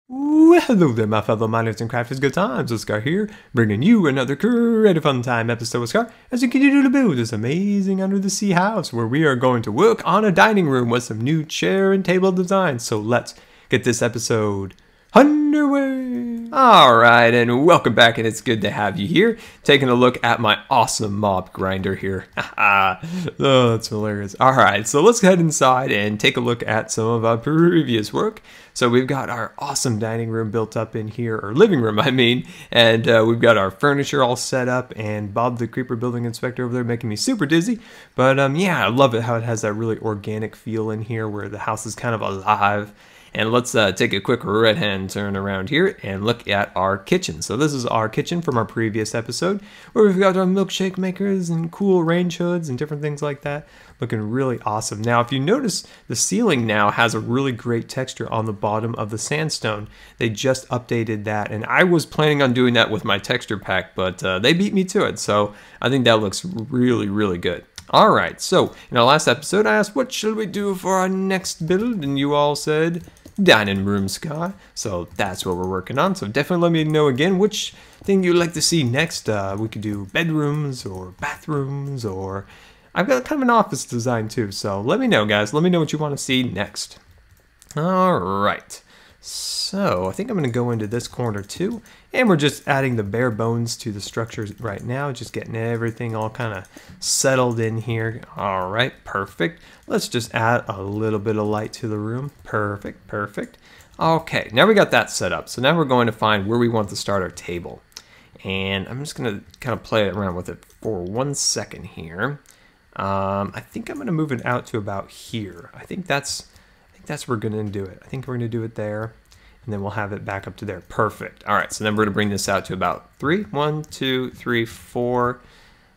Well, hello there, my fellow miners and crafters. Good times with Scar here, bringing you another creative fun time episode with Scar as we continue to build this amazing under the sea house where we are going to work on a dining room with some new chair and table designs. So let's get this episode underway. Alright, and welcome back, and it's good to have you here, taking a look at my awesome mob grinder here. Oh, that's hilarious. Alright, so let's head inside and take a look at some of our previous work. So we've got our awesome dining room built up in here, or living room I mean, and we've got our furniture all set up, and Bob the Creeper building inspector over there making me super dizzy. But yeah, I love it how it has that really organic feel in here where the house is kind of alive. And let's take a quick red hand turn around here and look at our kitchen. So this is our kitchen from our previous episode where we've got our milkshake makers and cool range hoods and different things like that. Looking really awesome. Now, if you notice, the ceiling now has a really great texture on the bottom of the sandstone. They just updated that, and I was planning on doing that with my texture pack, but they beat me to it. So I think that looks really, really good. Alright, so in our last episode, I asked what should we do for our next build, and you all said dining room, Scar. So that's what we're working on. So definitely let me know again which thing you'd like to see next. We could do bedrooms or bathrooms, or I've got kind of an office design too. So let me know, guys. Let me know what you want to see next. All right. So I think I'm going to go into this corner too, and we're just adding the bare bones to the structures right now, just getting everything all kind of settled in here. All right, perfect. Let's just add a little bit of light to the room. Perfect, perfect. Okay, now we got that set up. So now we're going to find where we want to start our table, and I'm just going to kind of play around with it for 1 second here. I think I'm going to move it out to about here. I think that's where we're going to do it. I think we're going to do it there, and then we'll have it back up to there. Perfect. All right, so then we're going to bring this out to about 3. 1, 2, 3, 4.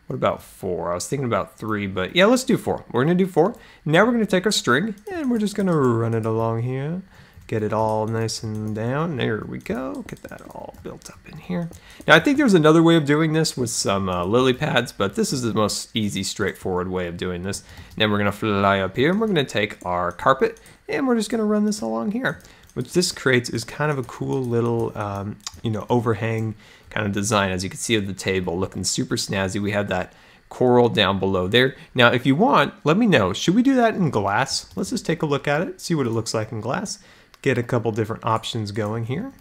What about 4? I was thinking about 3, but yeah, let's do 4. We're going to do 4. Now we're going to take our string, and we're just going to run it along here. Get it all nice and down. There we go. Get that all built up in here. Now, I think there's another way of doing this with some lily pads, but this is the most easy, straightforward way of doing this. And then we're going to fly up here, and we're going to take our carpet, and we're just going to run this along here. What this creates is kind of a cool little, overhang kind of design, as you can see of the table, looking super snazzy. We have that coral down below there. Now, if you want, let me know. Should we do that in glass? Let's just take a look at it, see what it looks like in glass. Get a couple different options going here.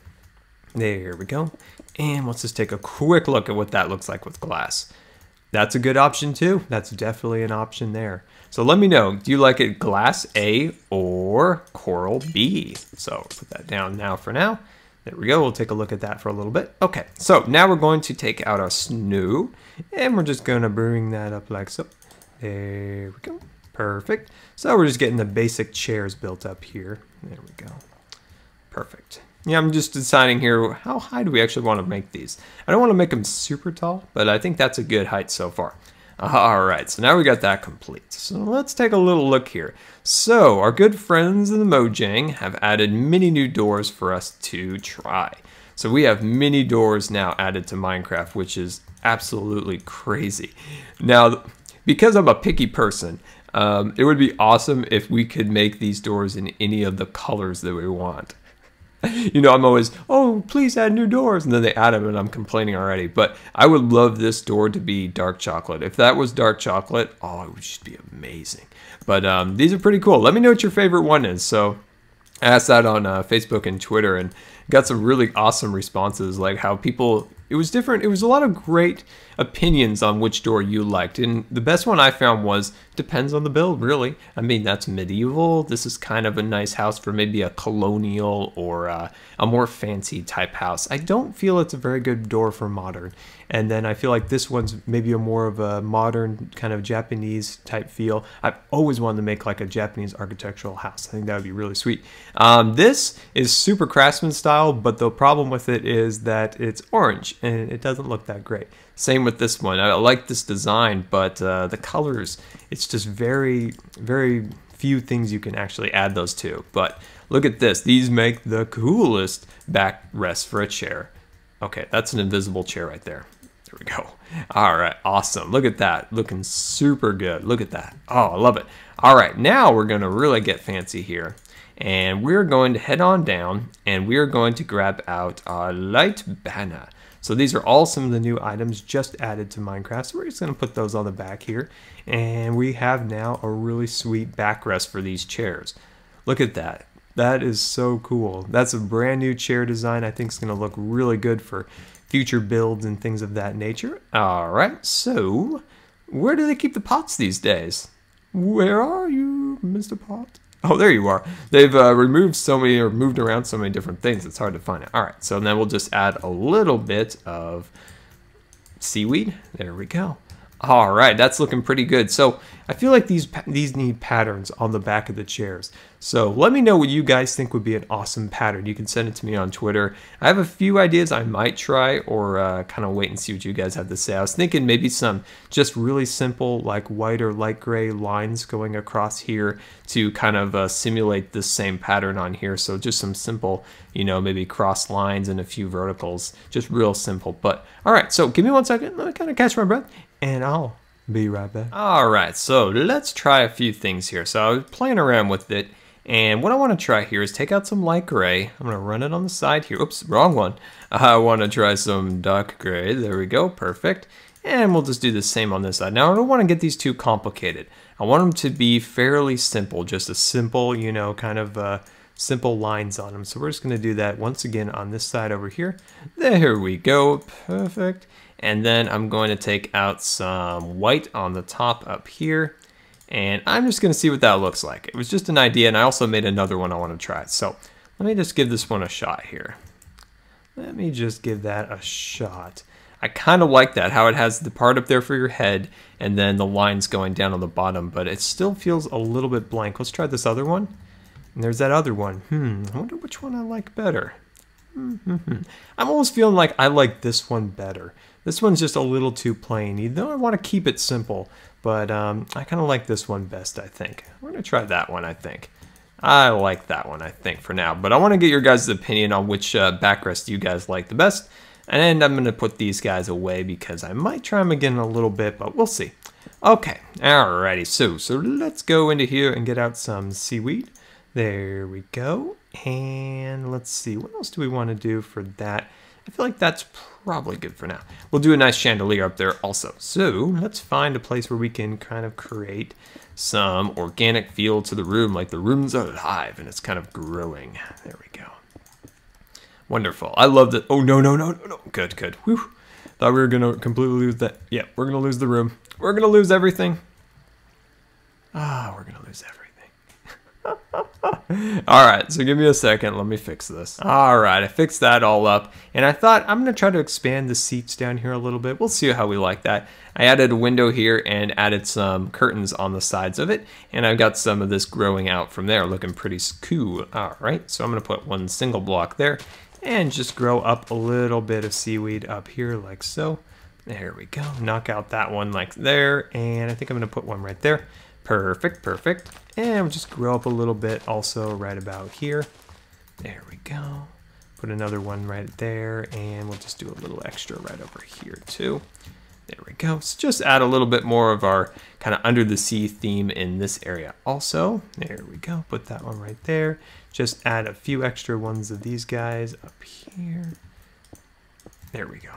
There we go. And let's just take a quick look at what that looks like with glass. That's a good option too. That's definitely an option there. So let me know, do you like it glass A or coral B? So put that down now for now. There we go. We'll take a look at that for a little bit. Okay, so now we're going to take out our snow, and we're just going to bring that up like so. There we go. Perfect. So we're just getting the basic chairs built up here. There we go. Perfect. Yeah, I'm just deciding here, how high do we actually want to make these? I don't want to make them super tall, but I think that's a good height so far. All right, so now we got that complete. So let's take a little look here. So our good friends in the Mojang have added many new doors for us to try. So we have many doors now added to Minecraft, which is absolutely crazy. Now, because I'm a picky person, it would be awesome if we could make these doors in any of the colors that we want. You know, I'm always, oh, please add new doors, and then they add them and I'm complaining already. But I would love this door to be dark chocolate. If that was dark chocolate, oh, it would just be amazing. But these are pretty cool. Let me know what your favorite one is. So I asked that on Facebook and Twitter and got some really awesome responses, like how people, it was different. It was a lot of great opinions on which door you liked. And the best one I found was, depends on the build, really. I mean, that's medieval. This is kind of a nice house for maybe a colonial or a more fancy type house. I don't feel it's a very good door for modern. And then I feel like this one's maybe a more of a modern kind of Japanese type feel. I've always wanted to make like a Japanese architectural house. I think that would be really sweet. This is super craftsman style, but the problem with it is that it's orange and it doesn't look that great. Same with this one. I like this design, but the colors, it's just very, very few things you can actually add those to. But look at this. These make the coolest backrest for a chair. Okay, that's an invisible chair right there. There we go. All right, awesome. Look at that. Looking super good. Look at that. Oh, I love it. All right, now we're going to really get fancy here. And we're going to head on down and we're going to grab out our light banner. So these are all some of the new items just added to Minecraft. So we're just going to put those on the back here. And we have now a really sweet backrest for these chairs. Look at that. That is so cool. That's a brand new chair design. I think it's going to look really good for future builds and things of that nature. All right, so where do they keep the pots these days? Where are you, Mr. Pot? Oh, there you are. They've removed so many or moved around so many different things. It's hard to find it. All right, so then we'll just add a little bit of seaweed. There we go. All right, that's looking pretty good. So I feel like these need patterns on the back of the chairs. So let me know what you guys think would be an awesome pattern. You can send it to me on Twitter. I have a few ideas I might try or kind of wait and see what you guys have to say. I was thinking maybe some just really simple like white or light gray lines going across here to kind of simulate this same pattern on here. So just some simple, you know, maybe cross lines and a few verticals, just real simple. But all right, so give me 1 second. Let me kind of catch my breath and I'll be right back. All right, so let's try a few things here. So I was playing around with it, and what I want to try here is take out some light gray. I'm going to run it on the side here. Oops, wrong one. I want to try some dark gray. There we go, perfect. And we'll just do the same on this side. Now, I don't want to get these too complicated. I want them to be fairly simple, just a simple, you know, kind of simple lines on them. So we're just going to do that once again on this side over here. There we go, perfect. And then I'm going to take out some white on the top up here. And I'm just going to see what that looks like. It was just an idea, and I also made another one I want to try. So let me just give this one a shot here. Let me just give that a shot. I kind of like that, how it has the part up there for your head, and then the lines going down on the bottom, but it still feels a little bit blank. Let's try this other one. And there's that other one. I wonder which one I like better. I'm almost feeling like I like this one better. This one's just a little too plain, even though I want to keep it simple. But I kind of like this one best, I think. We're going to try that one, I think. I like that one, I think, for now. But I want to get your guys' opinion on which backrest you guys like the best. And I'm going to put these guys away because I might try them again in a little bit, but we'll see. Okay, alrighty. So let's go into here and get out some seaweed. There we go. And let's see, what else do we want to do for that? I feel like that's probably good for now. We'll do a nice chandelier up there also. So let's find a place where we can kind of create some organic feel to the room, like the room's alive and it's kind of growing. There we go. Wonderful. I love that. Oh, no. Good. Whew. Thought we were going to completely lose that. Yeah, we're going to lose the room. We're going to lose everything. We're going to lose everything. All right, so give me a second. Let me fix this. All right, I fixed that all up. And I thought I'm going to try to expand the seats down here a little bit. We'll see how we like that. I added a window here and added some curtains on the sides of it. And I've got some of this growing out from there, looking pretty cool. All right, so I'm going to put one single block there and just grow up a little bit of seaweed up here like so. There we go. Knock out that one like there. And I think I'm going to put one right there. Perfect. And we'll just grow up a little bit also right about here. There we go. Put another one right there, and we'll just do a little extra right over here too. There we go. So just add a little bit more of our kind of under the sea theme in this area also. There we go. Put that one right there. Just add a few extra ones of these guys up here. There we go.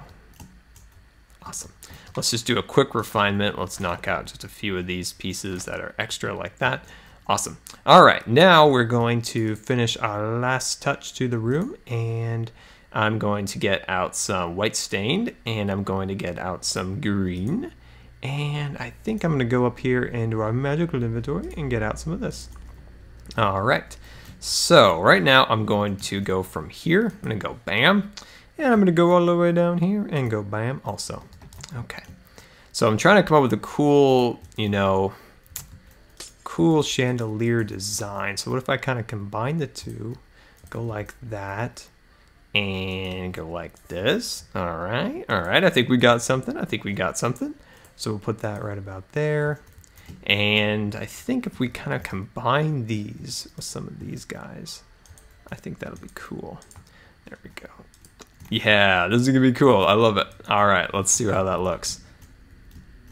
Awesome. Let's just do a quick refinement. Let's knock out just a few of these pieces that are extra like that. Awesome. All right, now we're going to finish our last touch to the room, and I'm going to get out some white stained, and I'm going to get out some green, and I think I'm going to go up here into our magical inventory and get out some of this. All right, so right now I'm going to go from here. I'm going to go bam, and I'm going to go all the way down here and go bam also. Okay, so I'm trying to come up with a cool, you know, cool chandelier design. So what if I kind of combine the two, go like that and go like this? All right, I think we got something. So we'll put that right about there. And I think if we kind of combine these with some of these guys, I think that'll be cool. There we go. Yeah, this is gonna be cool. I love it. All right, let's see how that looks.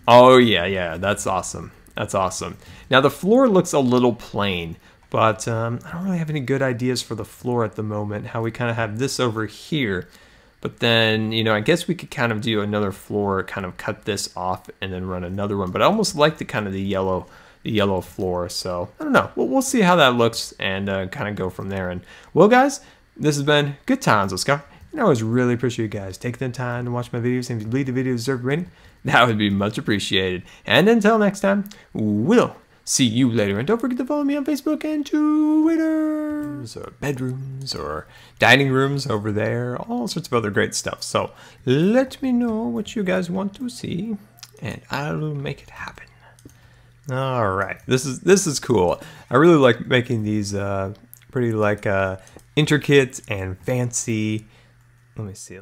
Oh yeah, that's awesome. That's awesome. Now the floor looks a little plain, But I don't really have any good ideas for the floor at the moment, how we kind of have this over here. But then, you know, I guess we could kind of do another floor, kind of cut this off and then run another one. But I almost like the kind of the yellow floor. So I don't know. We'll see how that looks and kind of go from there. And well, guys, this has been Good Times with Scar. And I always really appreciate you guys taking the time to watch my videos. And if you leave the video deserved rating, that would be much appreciated. And until next time, we'll see you later. And don't forget to follow me on Facebook and Twitter, or bedrooms, or dining rooms over there, all sorts of other great stuff. So let me know what you guys want to see, and I'll make it happen. All right, this is cool. I really like making these pretty like intricate and fancy. Let me see.